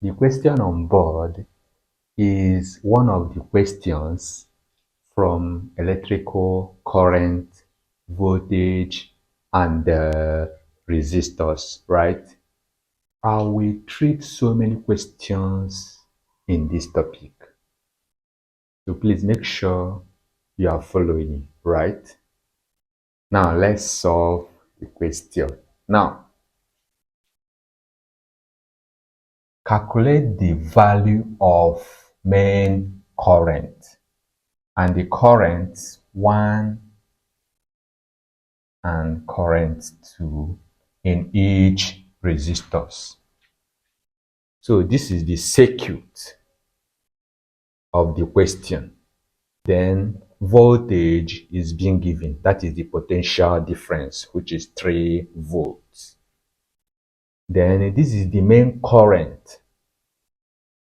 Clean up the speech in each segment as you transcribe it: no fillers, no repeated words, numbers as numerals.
The question on board is one of the questions from electrical current, voltage, and resistors, right? I will treat so many questions in this topic. So please make sure you are following, right? Now let's solve the question. Now, calculate the value of main current and the current 1 and current 2 in each resistors. So this is the circuit of the question. Then voltage is being given. That is the potential difference, which is 3 volts. Then this is the main current.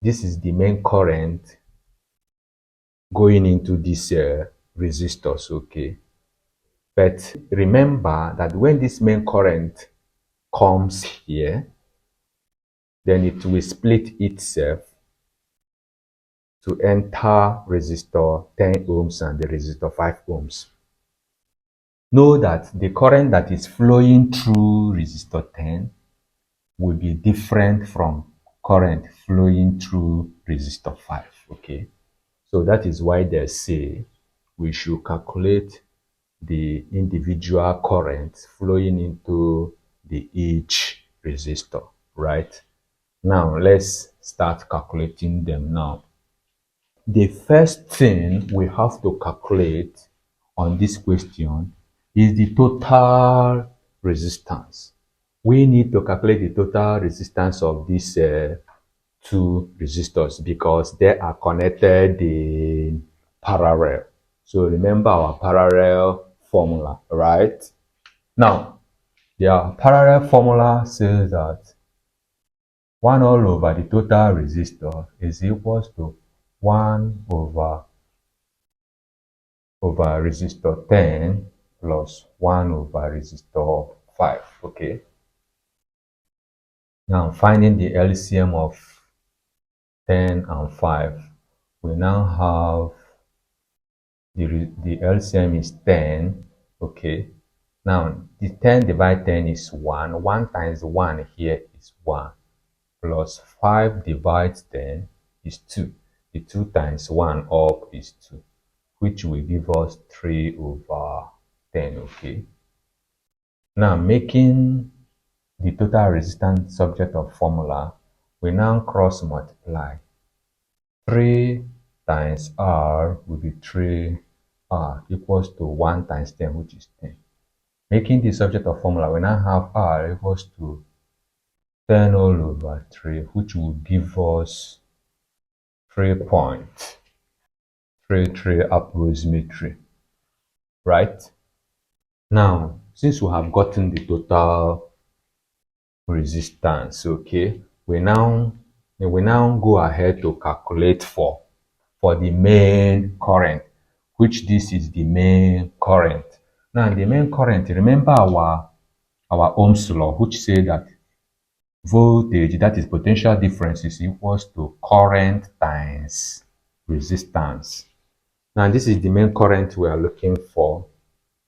This is the main current going into this resistors, okay? But remember that when this main current comes here, then it will split itself to enter resistor 10 ohms and the resistor 5 ohms. Know that the current that is flowing through resistor 10 will be different from current flowing through resistor 5, okay? So that is why they say we should calculate the individual currents flowing into the each resistor, right? Now let's start calculating them now. The first thing we have to calculate on this question is the total resistance. We need to calculate the total resistance of these two resistors because they are connected in parallel. So remember our parallel formula, right? Now, their parallel formula says that 1 all over the total resistor is equals to 1 over resistor 10 plus 1 over resistor 5, okay? Now, finding the LCM of 10 and 5, we now have the LCM is 10, okay? Now, the 10 divided 10 is 1. 1 times 1 here is 1. Plus 5 divided 10 is 2. The 2 times 1 up is 2, which will give us 3 over 10, okay? Now, making the total resistance subject of formula, we now cross multiply. 3 times R will be 3R equals to 1 times 10, which is 10. Making the subject of formula, we now have R equals to 10 all over 3, which will give us 3.33 approximately, right? Now, since we have gotten the total resistance, okay, we now go ahead to calculate for the main current, which this is the main current. Now, the main current, remember our Ohm's law, which say that voltage, that is potential difference, is equals to current times resistance. Now, this is the main current we are looking for.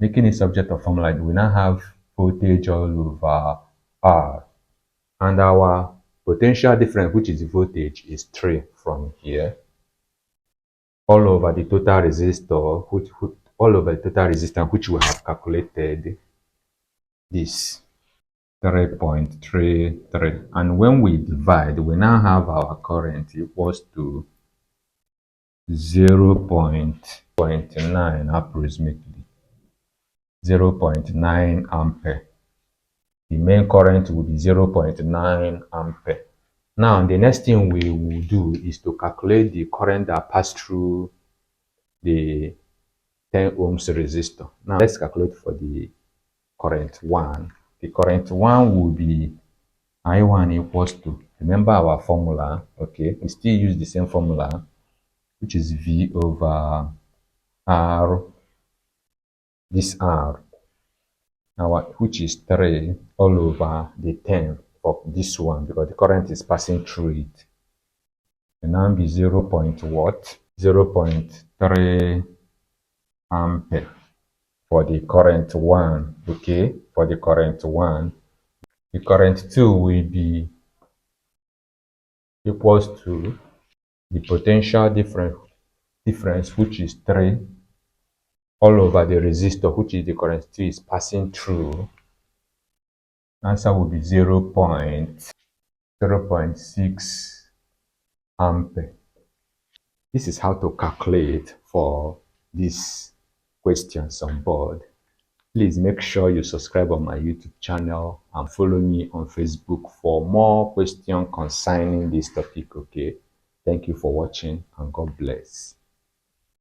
Making it subject of formula, we now have voltage all over R. And our potential difference, which is voltage, is 3 from here. All over the total resistor, all over the total resistance, which we have calculated, this 3.33. And when we divide, we now have our current equals to 0.9 approximately. 0.9 ampere. The main current will be 0.9 ampere. Now, the next thing we will do is to calculate the current that passed through the 10 ohms resistor. Now, let's calculate for the current 1. The current 1 will be I1 equals to, remember our formula, okay? We still use the same formula, which is V over R, this R, which is 3 all over the 10 of this one, because the current is passing through it. will now be 0 point what? 0.3 ampere for the current one. Okay, for the current one. The current 2 will be equals to the potential difference, which is 3, all over the resistor, which is the current 2 is passing through. Answer will be 0.6 ampere. This is how to calculate for these questions on board. Please make sure you subscribe on my YouTube channel and follow me on Facebook for more questions concerning this topic, okay? Thank you for watching and God bless.